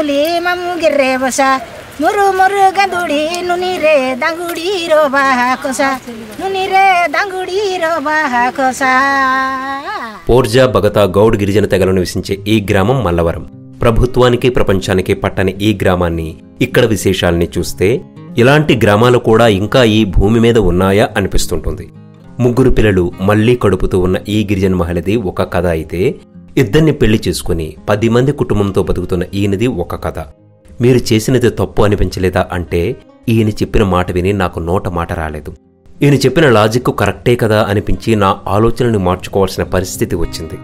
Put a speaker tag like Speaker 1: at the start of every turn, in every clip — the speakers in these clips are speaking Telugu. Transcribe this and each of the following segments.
Speaker 1: ములి మమ్ము గిర్రే బస మురు మురు గందుడి నునిరే దంగుడి రో బాహా కోసా నునిరే దంగుడి రో బాహా కోసా.
Speaker 2: పోర్జా బగతా గౌడ్ గిరిజన తెగలను నివసించే ఈ గ్రామం మల్లవరం. ప్రభుత్వానికి ప్రపంచానికి పట్టని ఈ గ్రామాన్ని, ఇక్కడ విశేషాల్ని చూస్తే ఇలాంటి గ్రామాలు కూడా ఇంకా ఈ భూమి మీద ఉన్నాయా అనిపిస్తుంటుంది. ముగ్గురు పిల్లలు మళ్లీ కడుపుతూ ఉన్న ఈ గిరిజన మహిళది ఒక కథ అయితే, ఇద్దరిని పెళ్లి చేసుకుని 10 మంది కుటుంబంతో బతుకుతున్న ఈయనది ఒక కథ. మీరు చేసినది తప్పు అనిపించలేదా అంటే, ఈయన చెప్పిన మాట విని నాకు నోట మాట రాలేదు. ఈయన చెప్పిన లాజిక్ కరెక్టే కదా అనిపించి నా ఆలోచనని మార్చుకోవాల్సిన పరిస్థితి వచ్చింది.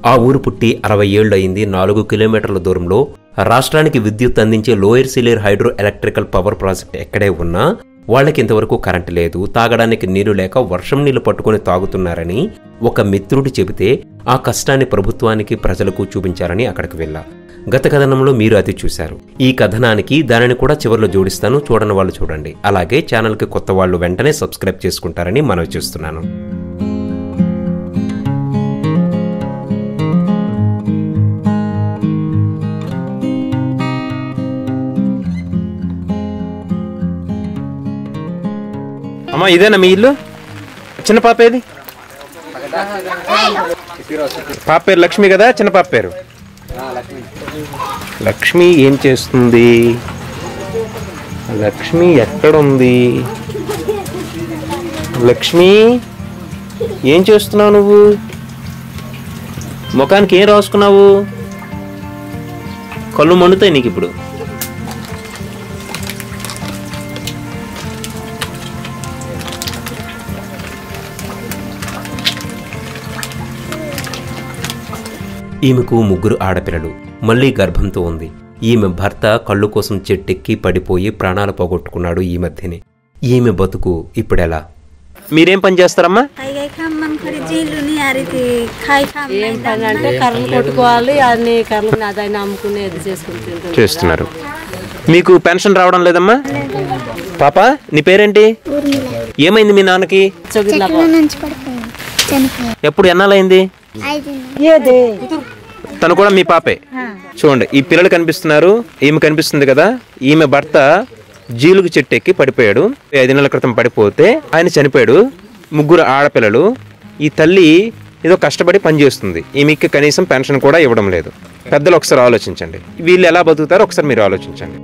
Speaker 2: ఆ ఊరు పుట్టి 60 ఏళ్లు అయింది. 4 కిలోమీటర్ల దూరంలో రాష్ట్రానికి విద్యుత్ అందించే lower Sileru hydro electrical power project ఎక్కడే ఉన్నా వాళ్ళకి ఇంతవరకు కరెంటు లేదు, తాగడానికి నీరు లేక వర్షం నీళ్లు పట్టుకుని తాగుతున్నారని ఒక మిత్రుడు చెబితే ఆ కష్టాన్ని ప్రభుత్వానికి ప్రజలకు చూపించారని అక్కడికి వెళ్ళా. గత కథనంలో మీరు అది చూశారు. ఈ కథనానికి దానిని కూడా చివరిలో జోడిస్తాను, చూడని వాళ్ళు చూడండి. అలాగే ఛానల్కి కొత్త వాళ్ళు వెంటనే సబ్స్క్రైబ్ చేసుకుంటారని మనవి చేస్తున్నాను. అమ్మా, ఇదేనా మీ ఇల్లు? చిన్న పాప ఏది? పాప పేరు లక్ష్మి కదా? చిన్న పాప పేరు లక్ష్మి. ఏం చేస్తుంది లక్ష్మి? ఎక్కడుంది లక్ష్మి? ఏం చేస్తున్నావు నువ్వు? ముఖానికి ఏం రాసుకున్నావు? కళ్ళు మండుతాయి నీకు ఇప్పుడు. ఈమెకు 3 ఆడపిల్లలు, మళ్లీ గర్భంతో ఉంది. ఈమె భర్త కళ్ళు కోసం చెట్టెక్కి పడిపోయి ప్రాణాలు పోగొట్టుకున్నాడు ఈ మధ్యనే. ఈమె బతుకు ఇప్పుడెలా? మీరేం పని చేస్తారమ్మా? చేస్తున్నారు. మీకు పెన్షన్ రావడం లేదమ్మా? పాప, నీ పేరేంటి? ఏమైంది మీ నాన్నకి? ఎప్పుడు ఎన్నాళ్ళైంది? తను కూడా మీ పాపే. చూడండి, ఈ పిల్లలు కనిపిస్తున్నారు, ఈమె కనిపిస్తుంది కదా. ఈమె భర్త జీలుగు చెట్టు ఎక్కి పడిపోయాడు. 5 నెలల క్రితం పడిపోతే ఆయన చనిపోయాడు. 3 ఆడపిల్లలు. ఈ తల్లి ఏదో కష్టపడి పనిచేస్తుంది. ఈమెకి కనీసం పెన్షన్ కూడా ఇవ్వడం లేదు. పెద్దలు ఒకసారి ఆలోచించండి, వీళ్ళు ఎలా బతుకుతారో ఒకసారి మీరు ఆలోచించండి.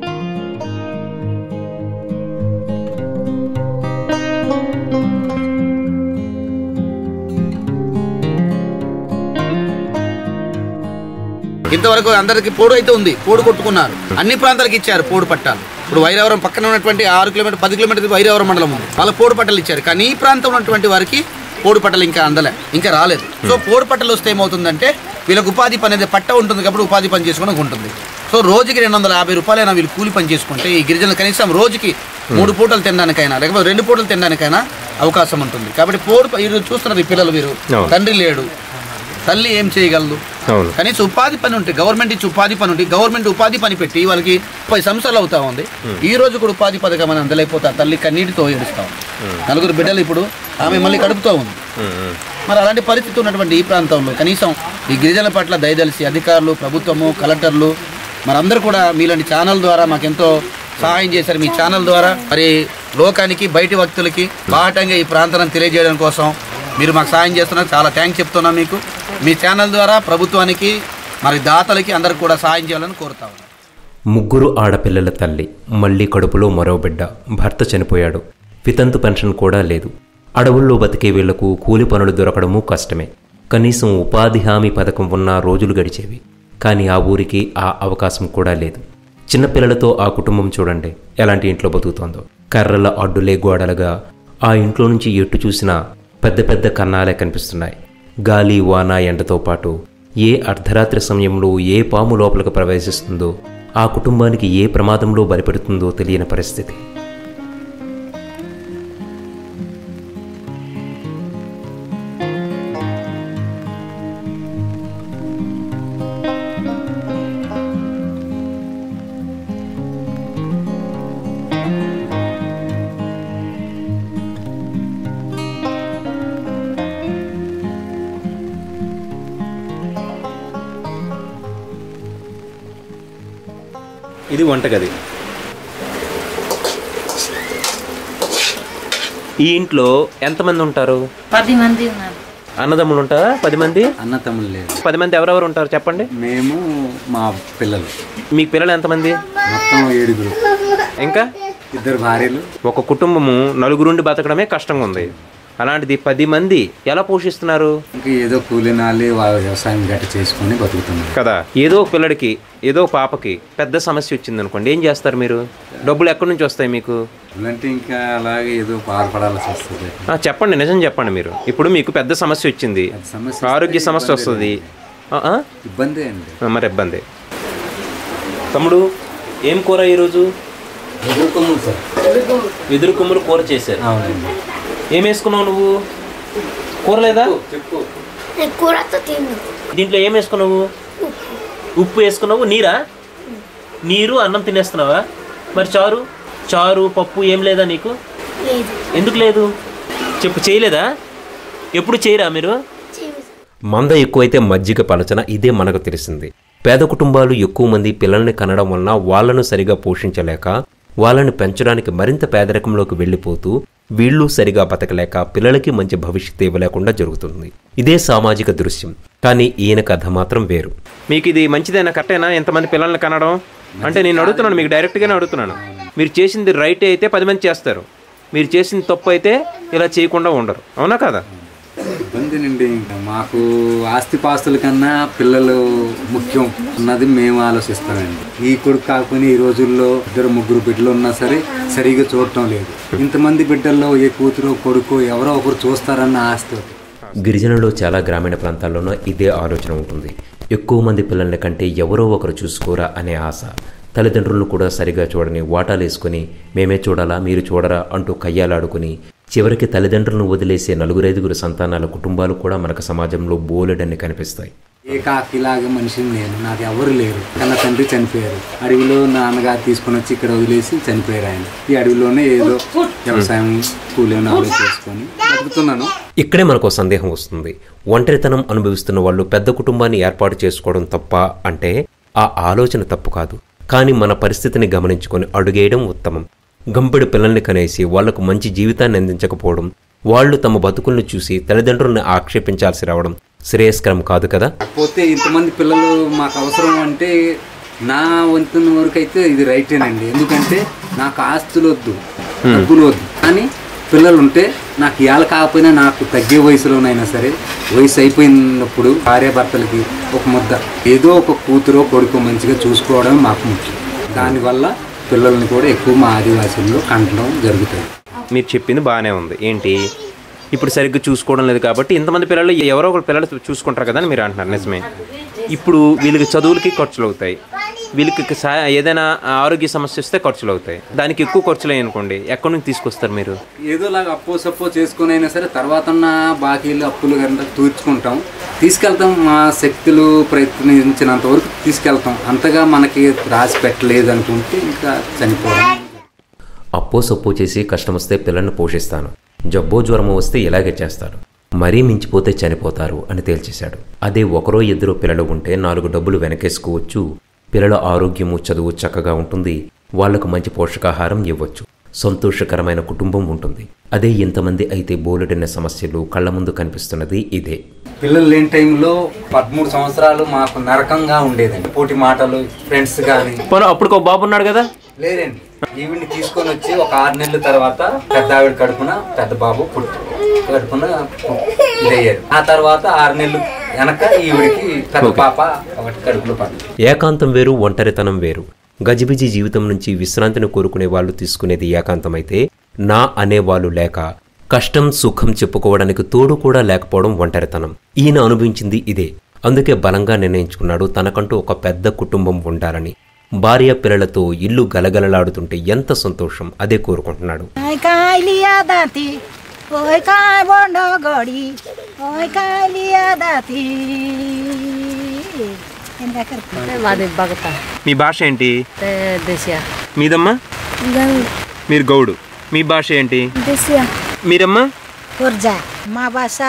Speaker 3: ఇంతవరకు అందరికి పోడు అయితే ఉంది, పోడు కొట్టుకున్నారు. అన్ని ప్రాంతాలకు ఇచ్చారు పోడు పట్టాలు. ఇప్పుడు వైరావరం పక్కన ఉన్నటువంటి 6 కిలోమీటర్ 10 కిలోమీటర్ వైరావరం మండలం ఉంది, వాళ్ళ పోడు పట్టాలు ఇచ్చారు. కానీ ఈ ప్రాంతంలో ఉన్నటువంటి వారికి పోడు పట్టలు ఇంకా అందలే, ఇంకా రాలేదు. సో పోడు పట్టలు వస్తే ఏమవుతుందంటే వీళ్ళకి ఉపాధి పని అనేది పట్ట ఉంటుంది కాబట్టి ఉపాధి పని చేసుకోవడానికి ఉంటుంది. సో రోజుకి 250 రూపాయలైనా వీళ్ళు కూలి పని చేసుకుంటే ఈ గిరిజనులు కనీసం రోజుకి 3 పూటలు తినడానికైనా లేకపోతే 2 పూటలు తినడానికైనా అవకాశం ఉంటుంది. కాబట్టి పోడు చూస్తున్నారు ఈ పిల్లలు, వీరు తండ్రి లేడు, తల్లి ఏం చేయగలదు? కనీసం ఉపాధి పని ఉంటే గవర్నమెంట్ ఇచ్చి ఉపాధి పని ఉంటే గవర్నమెంట్ ఉపాధి పని పెట్టి వాళ్ళకి 10 సంవత్సరాలు అవుతా ఉంది. ఈ రోజు కూడా ఉపాధి పథకం అని అందలేకపోతే తల్లి కన్నీటితో ఏడుస్తాం. 4 బిడ్డలు, ఇప్పుడు ఆమె మళ్ళీ కడుపుతూ ఉంది. మరి అలాంటి పరిస్థితి ఉన్నటువంటి ఈ ప్రాంతంలో కనీసం ఈ గిరిజనుల పట్ల దయదలిసి అధికారులు, ప్రభుత్వము, కలెక్టర్లు మనందరూ కూడా మీలాంటి ఛానల్ ద్వారా మాకెంతో సహాయం చేశారు. మీ ఛానల్ ద్వారా మరి లోకానికి, బయటి వ్యక్తులకి బాహటంగా ఈ ప్రాంతాన్ని తెలియజేయడం కోసం మీరు మాకు సహాయం చేస్తున్నారు. చాలా థ్యాంక్స్ చెప్తున్నాం మీకు. మీ ఛానల్ ద్వారా ప్రభుత్వానికి, మరి దాతలకి అందరికి కూడా సహాయం చేయాలని కోరుతా ఉన్నాం.
Speaker 2: 3 ఆడపిల్లల తల్లి, మళ్లీ కడుపులో మరో బిడ్డ, భర్త చనిపోయాడు. వితంతు పెన్షన్ కూడా లేదు. అడవుల్లో బతికే వీళ్లకు కూలి పనులు దొరకడమూ కష్టమే. కనీసం ఉపాధి హామీ పథకం ఉన్న రోజులు గడిచేవి. కానీ ఆ ఊరికి ఆ అవకాశం కూడా లేదు. చిన్నపిల్లలతో ఆ కుటుంబం చూడండి ఎలాంటి ఇంట్లో బతుకుతోందో. కర్రల అడ్డులే గోడలుగా ఆ ఇంట్లో నుంచి ఎటు చూసినా పెద్ద పెద్ద కన్నాలే కనిపిస్తున్నాయి. గాలి, వాన, ఎండతో పాటు ఏ అర్ధరాత్రి సమయంలో ఏ పాము లోపలికి ప్రవేశిస్తుందో, ఆ కుటుంబానికి ఏ ప్రమాదంలో బలిపెడుతుందో తెలియని పరిస్థితి. ఇది వంటగది. ఈ ఇంట్లో ఎంతమంది ఉంటారు?
Speaker 1: 10 మంది ఉన్నారు.
Speaker 2: అన్నదమ్ములు ఉంటారా? 10 మంది?
Speaker 3: అన్నతమ్ములు లేదు.
Speaker 2: 10 మంది ఎవరెవరు ఉంటారు చెప్పండి.
Speaker 3: మేము, మా పిల్లలు.
Speaker 2: మీకు పిల్లలు ఎంతమంది?
Speaker 3: మొత్తం 7.
Speaker 2: ఇంకా
Speaker 3: 2 భార్యలు.
Speaker 2: ఒక కుటుంబము 4 నుండి బతకడమే కష్టంగా ఉంది. అలాంటిది 10 మంది ఎలా పోషిస్తున్నారు?
Speaker 3: ఇంకా ఏదో కూలినాలి వ్యవసాయం గట్టి చేసుకొని బతుకుతున్నారు
Speaker 2: కదా. ఏదో పిల్లడికి, ఏదో పాపకి పెద్ద సమస్య వచ్చింది అనుకోండి, ఏం చేస్తారు మీరు? డబ్బులు ఎక్కడి నుంచి వస్తాయి మీకు?
Speaker 3: అంటే ఇంకా అలాగే ఏదో బాధపడాల్సి వస్తుంది.
Speaker 2: చెప్పండి, నిజం చెప్పండి. మీరు ఇప్పుడు మీకు పెద్ద సమస్య వచ్చింది, ఆరోగ్య సమస్య వస్తుంది,
Speaker 3: ఇబ్బంది అండి.
Speaker 2: మరి ఇబ్బంది. తమ్ముడు, ఏం కూర ఈరోజు? వెదురు కొమ్ములు కూర చేశారు. ఏం వేసుకున్నావు నువ్వు? కూర లేదా? దీంట్లో ఏం వేసుకున్నావు? ఉప్పు వేసుకున్నావు. నీరా? నీరు అన్నం తినేస్తున్నావా? మరి చారు పప్పు ఏం లేదా నీకు? ఎందుకు లేదు చెప్పు. చేయలేదా? ఎప్పుడు చేయరా మీరు? మంద ఎక్కువైతే మజ్జిగ పలచన, ఇదే మనకు తెలిసింది. పేద కుటుంబాలు ఎక్కువ మంది పిల్లల్ని కనడం వలన వాళ్లను సరిగా పోషించలేక, వాళ్ళని పెంచడానికి మరింత పేదరికంలోకి వెళ్ళిపోతూ, వీళ్ళు సరిగా బతకలేక పిల్లలకి మంచి భవిష్యత్తు ఇవ్వలేకుండా జరుగుతుంది. ఇదే సామాజిక దృశ్యం. కానీ ఈయన కథ మాత్రం వేరు. మీకు ఇది మంచిదైనా, కరెక్టేనా? ఎంతమంది పిల్లల్ని కనడం అంటే నేను అడుగుతున్నాను, మీకు డైరెక్ట్గానే అడుగుతున్నాను. మీరు చేసింది రైట్ అయితే 10 మంది చేస్తారు, మీరు చేసింది తప్పు అయితే ఇలా చేయకుండా ఉండరు. అవునా కదా?
Speaker 3: ఇబ్బందినండి. మాకు ఆస్తిపాస్తుల కన్నా పిల్లలు ముఖ్యం అన్నది మేము ఆలోచిస్తామండి. ఈ కొడుకు కాకపోయినా ఈ రోజుల్లో 2-3 బిడ్డలు ఉన్నా సరే సరిగా చూడటం లేదు. ఇంతమంది బిడ్డల్లో ఏ కూతురు కొడుకు ఎవరో ఒకరు చూస్తారన్న ఆస్తి.
Speaker 2: గిరిజనులు చాలా గ్రామీణ ప్రాంతాల్లోనూ ఇదే ఆలోచన ఉంటుంది. ఎక్కువ మంది పిల్లల్ని కంటే ఎవరో ఒకరు చూసుకోరా అనే ఆశ. తల్లిదండ్రులను కూడా సరిగా చూడని వాటాలు వేసుకుని మేమే చూడాలా మీరు చూడరా అంటూ కయ్యాలాడుకుని చివరికి తల్లిదండ్రులను వదిలేసే 4-5 సంతానాల కుటుంబాలు కూడా మనకు సమాజంలో బోలెడన్ని కనిపిస్తాయి.
Speaker 3: ఏకాకిలాగా మనిషిని నేను, నాకు ఎవరు లేరు. కన్న తండ్రి చనిపోయారు. అడవిలో నాన్నగారు తీసుకుని వచ్చి ఇక్కడ వదిలేసి చనిపోయారు ఆయన. ఈ అడవిలోనే ఏదో వ్యవసాయం కూలీని చేసుకొని బతుకుతున్నాను.
Speaker 2: ఇక్కడే మనకు సందేహం వస్తుంది. ఒంటరితనం అనుభవిస్తున్న వాళ్ళు పెద్ద కుటుంబాన్ని ఏర్పాటు చేసుకోవడం తప్ప అంటే ఆ ఆలోచన తప్పు కాదు. కానీ మన పరిస్థితిని గమనించుకొని అడుగేయడం ఉత్తమం. గంపెడు పిల్లల్ని కనేసి వాళ్లకు మంచి జీవితాన్ని అందించకపోవడం, వాళ్ళు తమ బతుకులను చూసి తల్లిదండ్రులను ఆక్షేపించాల్సి రావడం శ్రేయస్కరం కాదు కదా.
Speaker 3: పోతే ఇంతమంది పిల్లలు మాకు అవసరం అంటే నా వంతున్న వరకు అయితే ఇది రైటేనండి. ఎందుకంటే నాకు ఆస్తులు వద్దు, డబ్బులు వద్దు, కానీ పిల్లలు ఉంటే నాకు ఇవాళ కాకపోయినా నాకు తగ్గే వయసులోనైనా సరే, వయసు అయిపోయినప్పుడు భార్యాభర్తలకి ఒక ముద్ద ఏదో ఒక కూతురో కొడుకు మంచిగా చూసుకోవడం మాకు ముఖ్యం. దానివల్ల పిల్లల్ని కూడా ఎక్కువ మా ఆదివాసీల్లో కంటడం జరుగుతుంది.
Speaker 2: మీరు చెప్పింది బాగానే ఉంది. ఏంటి ఇప్పుడు సరిగ్గా చూసుకోవడం లేదు కాబట్టి ఇంతమంది పిల్లలు ఎవరో ఒకరు పిల్లలు చూసుకుంటారు కదా అని మీరు అంటున్నారు. నిజమే. ఇప్పుడు వీళ్ళకి చదువులకి ఖర్చులు అవుతాయి, వీళ్ళకి ఏదైనా ఆరోగ్య సమస్య వస్తే ఖర్చులు అవుతాయి. దానికి ఎక్కువ ఖర్చులు అనుకోండి, ఎక్కడి నుంచి తీసుకొస్తారు మీరు?
Speaker 3: ఏదోలాగా అప్పో చేసుకుని అయినా సరే తర్వాత బాకీలు అప్పులు కనుక తీర్చుకుంటాం, తీసుకెళ్తాం. మా శక్తులు ప్రయత్నించినంత వరకు తీసుకెళ్తాం. అంతగా మనకి రాసి పెట్టలేదు అనుకుంటే ఇంకా చనిపోవడం.
Speaker 2: అప్పో చేసి కష్టం వస్తే పిల్లల్ని పోషిస్తాను, జబ్బో జ్వరమో వస్తే ఇలాగే చేస్తాడు, మరీ మించిపోతే చనిపోతారు అని తేల్చేశాడు. అదే 1-2 పిల్లలు ఉంటే 4 డబ్బులు వెనకేసుకోవచ్చు, పిల్లల ఆరోగ్యము చదువు చక్కగా ఉంటుంది, వాళ్లకు మంచి పోషకాహారం ఇవ్వచ్చు, సంతోషకరమైన కుటుంబం ఉంటుంది. అదే ఇంతమంది అయితే బోలెడైన సమస్యలు కళ్ళ ముందు కనిపిస్తున్నది ఇదే.
Speaker 3: పిల్లలు లేని టైంలో 13 సంవత్సరాలు మాకు నరకంగా ఉండేదండి. పోటీ మాటలు, ఫ్రెండ్స్ కానీ.
Speaker 2: అప్పుడు బాబు ఉన్నాడు కదా?
Speaker 3: లేదండి. ఈవిడ్ని తీసుకొని వచ్చి ఒక 6 నెలల తర్వాత పెద్ద ఆవిడ కడుపున పెద్ద బాబు కడుపున ఇదయ్యారు. ఆ తర్వాత 6 నెలలు వెనక ఈవిడికి పెద్ద పాప ఒకటి కడుపులో పడింది.
Speaker 2: ఏకాంతం వేరు, ఒంటరితనం వేరు. గజిబిజి జీవితం నుంచి విశ్రాంతిని కోరుకునే వాళ్ళు తీసుకునేది ఏకాంతమైతే, నా అనేవాళ్ళు లేక కష్టం సుఖం చెప్పుకోవడానికి తోడు కూడా లేకపోవడం ఒంటరితనం. ఈయన అనుభవించింది ఇదే. అందుకే బలంగా నిర్ణయించుకున్నాడు తనకంటూ ఒక పెద్ద కుటుంబం ఉండాలని. భార్య పిల్లలతో ఇల్లు గలగలలాడుతుంటే ఎంత సంతోషం, అదే కోరుకుంటున్నాడు. మీ భాష ఏంటి? మీదమ్మా? మీరు గౌడు. మీ భాష ఏంటి? మీరమ్మా?
Speaker 1: మా భాష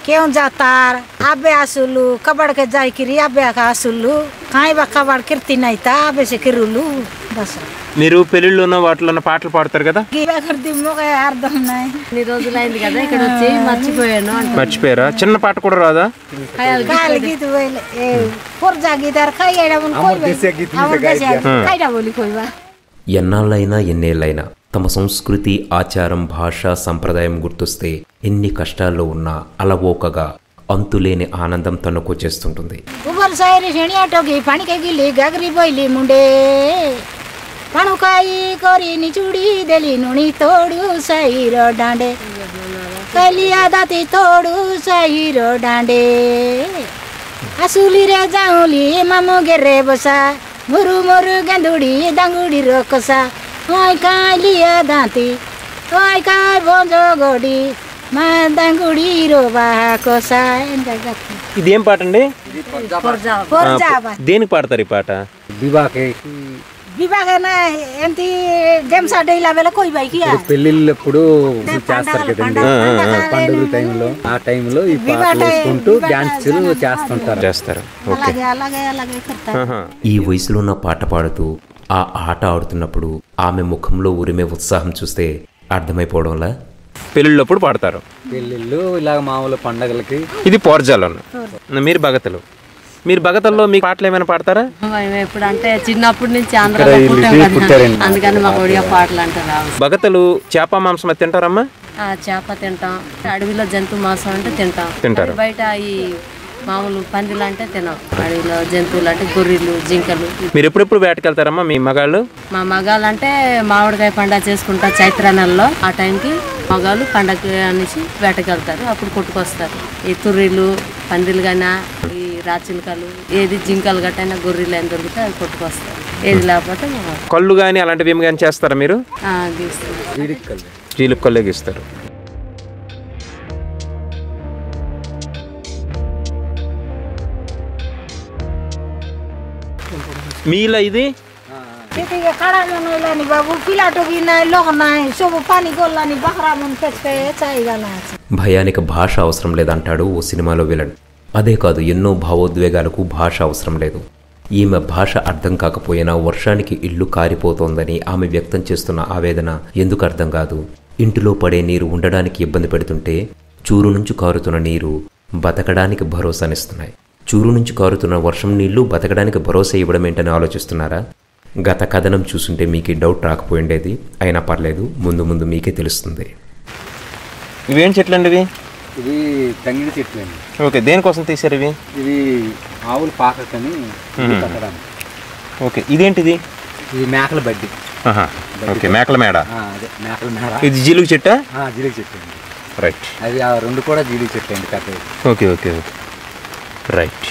Speaker 1: क्यों जातार आबे आसुलू कबड़ के जाई किरी आबे का आसुलू काई बा कबड़ कीर्ति नहीं था आबे से किरुलू बस
Speaker 2: మీరు పెళ్ళిళ్ళలోనో వాటిలోనో పాటలు పాడతారు కదా
Speaker 1: అర్థం
Speaker 4: ఈ రోజులైంది కదా ఇక్కడ వచ్చి మర్చిపోయాను.
Speaker 2: మర్చిపోయారా? చిన్న పాట కూడా రాదా? ఎన్నాళ్ళైనా ఎన్నేళ్ళైనా తమ సంస్కృతి ఆచారం భాష సంప్రదాయం గుర్తొస్తే ఎన్ని కష్టాల్లో ఉన్నా అలవోకగా అంతులేని ఆనందం తనుకొచ్చేస్తుంటుంది.
Speaker 1: पणुकाई करी निचुड़ी देली नुनी तोड़ू सहीर डांडे कलिया दाती तोड़ू सहीर डांडे आसुली रे जाऊली मामो गेरे बसा मुरु मुरु गेंदुड़ी दांगुड़ी रोकसा ओय कालिया दाती ओय काय बोंजो गोडी మా దంగుడి రోబా కోసా.
Speaker 2: ఇదేం పాట అండి? దేనికి పాడతారు ఈ పాట?
Speaker 5: పెళ్ళిళ్ళప్పుడు చేస్తారు కదండి పండుగల టైంలో, ఆ టైంలో ఈ పాటలు వేసుకుంటూ డాన్సులు చేస్తారు.
Speaker 2: ఈ వయసులో ఉన్న పాట పాడుతూ ఆ ఆట ఆడుతున్నప్పుడు ఆమె ముఖంలో ఉరిమే ఉత్సాహం చూస్తే అర్థమైపోవడంలా పెళ్ళిళ్ళప్పుడు పాడతారు.
Speaker 5: పెళ్ళిళ్ళు ఇలాగ మామూలు పండగలకి.
Speaker 2: ఇది పోర్జాలను. మీరు భగతలు. మీరు భగతల్లో మీ పాటలు ఏమైనా పాడతారా?
Speaker 4: ఎప్పుడు అంటే చిన్నప్పటి నుంచి అందుకని మాకు ఒడియా పాటలు అంటే రావు.
Speaker 2: భగతలు చేప మాంసం అది తింటారమ్మా?
Speaker 4: చేప తింటాం, అడవిలో జంతు మాంసం అంటే తింటాం. బయట ఈ మామూలు పందిలు అంటే తినాం. అడవిలో జంతువులు అంటే గొర్రెలు, జింకలు.
Speaker 2: మీరు ఎప్పుడెప్పుడు వేటకెళ్తారమ్మా మీ మగాళ్ళు?
Speaker 4: మా మగాళ్ళు అంటే మామిడికాయ పండుగ చేసుకుంటా చైత్ర నెలలో. ఆ టైంకి మగాళ్ళు పండగ అనేసి వేటకెళ్తారు. అప్పుడు కొట్టుకొస్తారు ఈ తుర్రీలు, పందిలు గానా, ఈ రాచిలకలు, ఏది జింకలు గట్టైనా గొర్రెలు అయినా దొరికితే అవి కొట్టుకొస్తారు. ఏది లేకపోతే
Speaker 2: కళ్ళు కానీ అలాంటివి ఏమి కానీ చేస్తారా మీరు? జీలుకు కళ్ళే గీస్తారు. మీలా ఇది భయానికి భాష అవసరం లేదంటాడు ఓ సినిమాలో విలన్. అదే కాదు, ఎన్నో భావోద్వేగాలకు భాష అవసరం లేదు. ఈమె భాష అర్థం కాకపోయినా వర్షానికి ఇల్లు కారిపోతోందని ఆమె వ్యక్తం చేస్తున్న ఆవేదన ఎందుకు అర్థం కాదు? ఇంటిలో పడే నీరు ఉండడానికి ఇబ్బంది పెడుతుంటే చూరు నుంచి కారుతున్న నీరు బతకడానికి భరోసానిస్తున్నాయి. చూరు నుంచి కారుతున్న వర్షం నీళ్లు బతకడానికి భరోసా ఇవ్వడం ఏంటని ఆలోచిస్తున్నారా? గత కథనం చూస్తుంటే మీకు డౌట్ రాకపోయిండేది. అయినా పర్లేదు, ముందు ముందు మీకే తెలుస్తుంది. ఇవేం చెట్లండి ఇవి?
Speaker 5: ఇవి తంగిడి చెట్లు అండి.
Speaker 2: ఓకే, దేనికోసం తీసారు ఇవి?
Speaker 5: ఇవి ఆవులు పాకని కట్టడానికి.
Speaker 2: ఓకే, ఇదేంటిది?
Speaker 5: ఇది మేకల బడ్డి.
Speaker 2: ఓకే, మేకల మేడ.
Speaker 5: అదే మేకల మేడ.
Speaker 2: ఇది జీలుగు చెట్టా?
Speaker 5: జీలుగు చెట్టు అండి.
Speaker 2: రైట్.
Speaker 5: అది ఆ రెండు కూడా జీలుగు చెట్టు అండి కట్టేది.
Speaker 2: Okay okay okay right.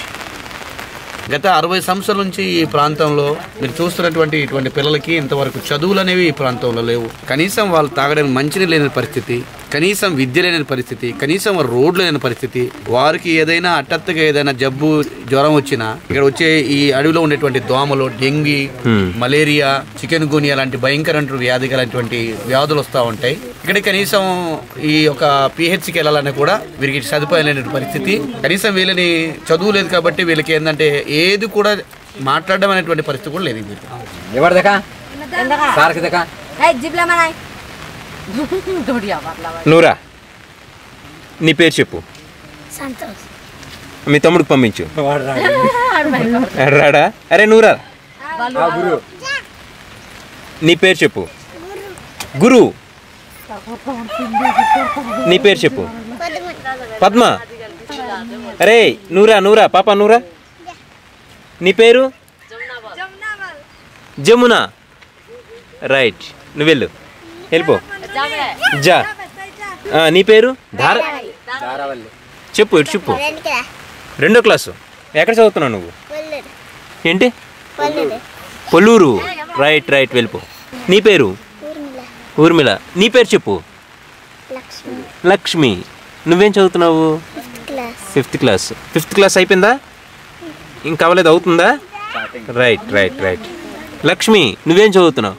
Speaker 3: గత 60 సంవత్సరాల నుంచి ఈ ప్రాంతంలో మీరు చూస్తున్నటువంటి ఇటువంటి పిల్లలకి ఇంతవరకు చదువులు అనేవి ఈ ప్రాంతంలో లేవు. కనీసం వాళ్ళు తాగడానికి మంచినీళ్ళు లేని పరిస్థితి, కనీసం విద్య లేని పరిస్థితి, కనీసం రోడ్లు లేని పరిస్థితి. వారికి ఏదైనా హఠాత్తుగా ఏదైనా జబ్బు జ్వరం వచ్చినా ఇక్కడ వచ్చే ఈ అడవిలో ఉండేటువంటి దోమలు, డెంగీ, మలేరియా, చికెన్ గునియా లాంటి భయంకర వ్యాధి గలటువంటి వ్యాధులు వస్తూ ఉంటాయి. ఇక్కడ కనీసం ఈ యొక్క పిహెచ్సికి వెళ్ళాలని కూడా వీరికి సదుపాయం లేని పరిస్థితి. కనీసం వీళ్ళని చదువు లేదు కాబట్టి వీళ్ళకి ఏంటంటే ఏది కూడా మాట్లాడడం అనేటువంటి పరిస్థితి కూడా లేదు.
Speaker 2: నూరా, నీ పేరు చెప్పు. మీ తమ్ముడికి పంపించు. రాడా? అరే నూరా, నీ పేరు చెప్పు. గురు, నీ పేరు చెప్పు. పద్మ. అరే నూరా, నూరా పాప, నూరా నీ పేరు? జమున. రైట్, నువ్వు వెళ్ళు, వెళ్ళిపో. జా. నీ పేరు? చెప్పు, ఇటు చెప్పు. 2వ క్లాసు. ఎక్కడ చదువుతున్నావు నువ్వు? ఏంటి? పొల్లూరు. రైట్ రైట్, వెళ్ళిపో. నీ పేరు? ఊర్మిళ. నీ పేరు చెప్పు. లక్ష్మి. నువ్వేం చదువుతున్నావు? 5th class. 5th క్లాస్ అయిపోయిందా? ఇంకా అవ్వలేదు, అవుతుందా? Right right right. లక్ష్మి, నువ్వేం చదువుతున్నావు?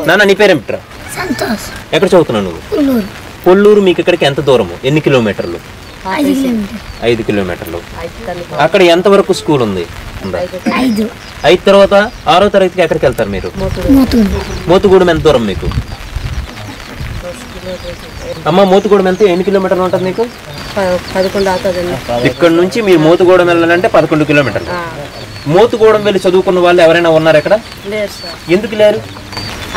Speaker 2: నాన్న నీ పేరేమిట్రా? ఎక్కడ చదువుతున్నావు నువ్వు? పొల్లూరు మీకు ఇక్కడికి ఎంత దూరము, ఎన్ని కిలోమీటర్లు? 5 కిలోమీటర్లు. అక్కడ ఎంతవరకు స్కూల్ ఉంది? 5 తర్వాత 6వ తరగతికి ఎక్కడికి వెళ్తారు మీరు? మోతుగూడెం ఎంత దూరం మీకు? అమ్మ మోతుగూడెం ఎంత, ఎన్ని కిలోమీటర్లు ఉంటుంది మీకు?
Speaker 4: 11 అవుతుంది.
Speaker 2: ఇక్కడ నుంచి మీరు మోతుగూడెం వెళ్ళాలంటే 11 కిలోమీటర్లు. మోతుగూడెం వెళ్ళి చదువుకున్న వాళ్ళు ఎవరైనా ఉన్నారు ఇక్కడ?
Speaker 4: లేరు సార్.
Speaker 2: ఎందుకు లేరు?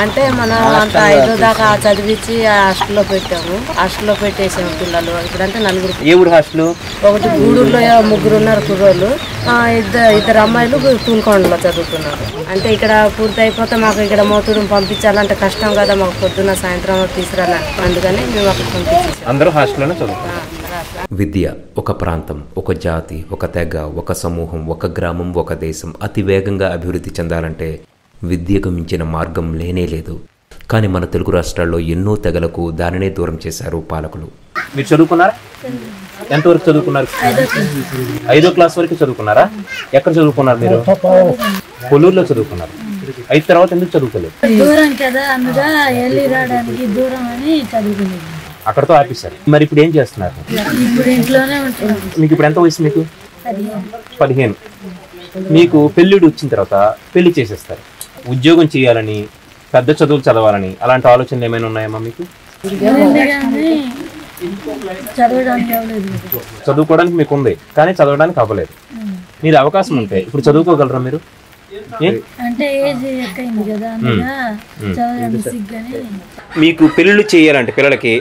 Speaker 4: అంటే మనం అంత 5 దాకా చదివించి హాస్టల్లో పెట్టాము. హాస్టల్లో పెట్టేసాము పిల్లలు. ఇప్పుడంటే 4.
Speaker 2: ఏ ఊరు హాస్టల్?
Speaker 4: ఒకటి గూడూరులో 3 ఉన్నారు కుర్రోళ్ళు, ఇద్దరు అమ్మాయిలు తూన్కొండలో చదువుతున్నారు. అంటే ఇక్కడ పూర్తి అయిపోతే మాకు ఇక్కడ మోతుగూడెం పంపించాలంటే కష్టం కదా, మాకు పొద్దున్న సాయంత్రం తీసుకురాలి. అందుకని మేము అక్కడ పంపించేసాం.
Speaker 2: అందరూ హాస్టల్లోనే చదువుతారు. విద్య ఒక ప్రాంతం, ఒక జాతి, ఒక తెగ, ఒక సమూహం, ఒక గ్రామం, ఒక దేశం అతి వేగంగా అభివృద్ధి చెందాలంటే విద్యకు మించిన మార్గం లేనే లేదు. కానీ మన తెలుగు రాష్ట్రాల్లో ఎన్నో తెగలకు దానినే దూరం చేశారు పాలకులు. మీరు చదువుకున్నారా? ఎంతవరకు చదువుకున్నారు? 5వ క్లాస్ వరకు చదువుకున్నారా? ఎక్కడ చదువుకున్నారు మీరు? పొల్లూరులో చదువుకున్నారు. 5 తర్వాత ఎందుకు చదువుకోలేదు?
Speaker 6: దూరం కదా, అందుగా వెళ్ళి రావడానికి దూరం అని చదువుకునేది.
Speaker 2: అక్కడతో ఆపేశారు. మరి ఇప్పుడు ఏం చేస్తున్నారు?
Speaker 6: ఇప్పుడు ఇంట్లోనే ఉంటున్నాను.
Speaker 2: మీకు ఇప్పుడు ఎంత వయసు? మీకు 15. మీకు పెళ్ళిడు వచ్చిన తర్వాత పెళ్లి చేసేస్తారు. ఉద్యోగం చేయాలని, పెద్ద చదువులు చదవాలని అలాంటి ఆలోచనలు ఏమైనా ఉన్నాయమ్మా మీకు? చదువుకోవడానికి మీకు ఉంది, కానీ చదవడానికి అవ్వలేదు. మీరు అవకాశం ఉంటే ఇప్పుడు చదువుకోగలరా మీరు?
Speaker 6: అంటే ఏజ్ ఎక్కువైంది కదా,
Speaker 2: మీకు పెళ్ళిళ్ళు చేయాలంటే పిల్లలకి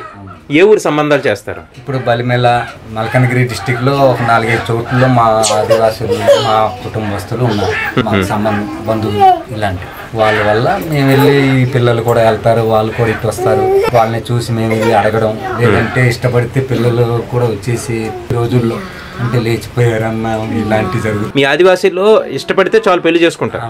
Speaker 2: ఏ ఊరు సంబంధాలు చేస్తారు?
Speaker 5: ఇప్పుడు బలిమెల మల్కనగిరి డిస్టిక్లో ఒక 4-5 చోట్లలో మా ఆదివాసులు, మా కుటుంబస్తులు ఉన్నారు. మాకు బంధువులు ఇలాంటి వాళ్ళ వల్ల మేము వెళ్ళి, పిల్లలు కూడా వెళ్తారు, వాళ్ళు కూడా ఇటు వస్తారు. వాళ్ళని చూసి మేము వెళ్ళి అడగడం, లేదంటే ఇష్టపడితే పిల్లలు కూడా వచ్చేసి రోజుల్లో అంటే లేచిపోయారన్న ఇలాంటివి జరుగుతుంది.
Speaker 2: మీ ఆదివాసీలో ఇష్టపడితే చాలు పెళ్లి చేసుకుంటారు.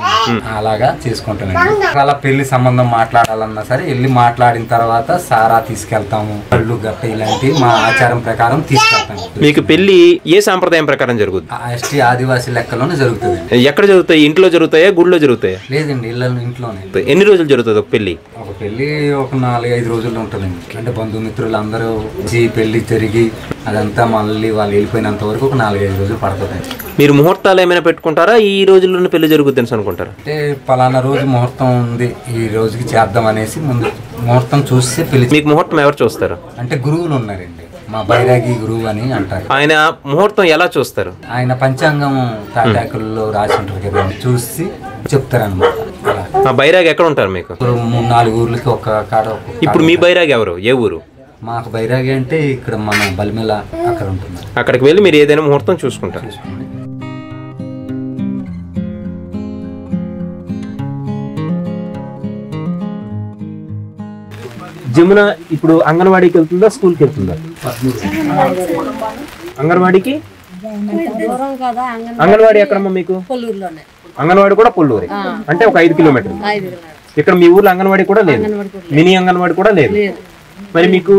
Speaker 5: అలాగా చేసుకుంటానండి. అలా పెళ్లి సంబంధం మాట్లాడాలన్నా సరే వెళ్ళి మాట్లాడిన తర్వాత సారా తీసుకెళ్తాము, పళ్ళు గట్ట ఇలాంటివి మా ఆచారం ప్రకారం తీసుకెళ్తాము.
Speaker 2: మీకు పెళ్లి ఏ సాంప్రదాయం ప్రకారం జరుగుతుంది?
Speaker 5: ఎస్టీ ఆదివాసీ లెక్కలోనే జరుగుతుంది.
Speaker 2: ఎక్కడ జరుగుతాయి? ఇంట్లో జరుగుతాయా, గుడిలో జరుగుతాయా?
Speaker 5: లేదండి, ఇంట్లోనే.
Speaker 2: ఎన్ని రోజులు జరుగుతుంది ఒక పెళ్లి?
Speaker 5: ఒక పెళ్లి ఒక 4-5 రోజుల్లో ఉంటుందండి. అంటే బంధుమిత్రులు అందరూ వచ్చి పెళ్లి జరిగి అదంతా మళ్ళీ వాళ్ళు వెళ్ళిపోయినంత వరకు ఒక 4-5 రోజులు పడుతుంది.
Speaker 2: మీరు ముహూర్తాలు ఏమైనా పెట్టుకుంటారా? ఈ రోజుల్లోనే పెళ్లి జరుగుతుంది అనుకుంటారా?
Speaker 5: అంటే పలానా రోజు ముహూర్తం ఉంది, ఈ రోజుకి చేద్దాం అనేసి ముందు ముహూర్తం చూస్తే పెళ్లి.
Speaker 2: మీకు ముహూర్తం ఎవరు చూస్తారు? అంటే
Speaker 5: గురువులు ఉన్నారండి, మా బైరాగి గురువు అని అంటారు.
Speaker 2: ఆయన ముహూర్తం ఎలా చూస్తారు?
Speaker 5: ఆయన పంచాంగం తాటాకుల్లో రాసి ఉంటారు కదా, చూసి చెప్తారనమాట.
Speaker 2: ఆ బైరాగి ఎక్కడ ఉంటారు మీకు?
Speaker 5: 3-4 ఊర్లకి ఒక కాడ.
Speaker 2: ఇప్పుడు మీ బైరాగి ఎవరు? ఏ ఊరు?
Speaker 5: మాకు బైరాగి అంటే ఇక్కడ మన బలిమెల అక్కడ ఉంటున్నారు.
Speaker 2: అక్కడికి వెళ్ళి మీరు ఏదైనా ముహూర్తం చూసుకుంటారు. జమున ఇప్పుడు అంగన్వాడీకి వెళ్తుందా, స్కూల్కి వెళ్తుందా? అంగన్వాడీకి. అంగన్వాడీ ఎక్కడమ్మా మీకు?
Speaker 4: పొల్లూరులోనే.
Speaker 2: అంగన్వాడీ కూడా పొల్లూరు, అంటే ఒక 5 కిలోమీటర్లు. ఇక్కడ మీ ఊర్లో అంగన్వాడీ కూడా లేదు, మినీ అంగన్వాడీ కూడా లేదు. మరి మీకు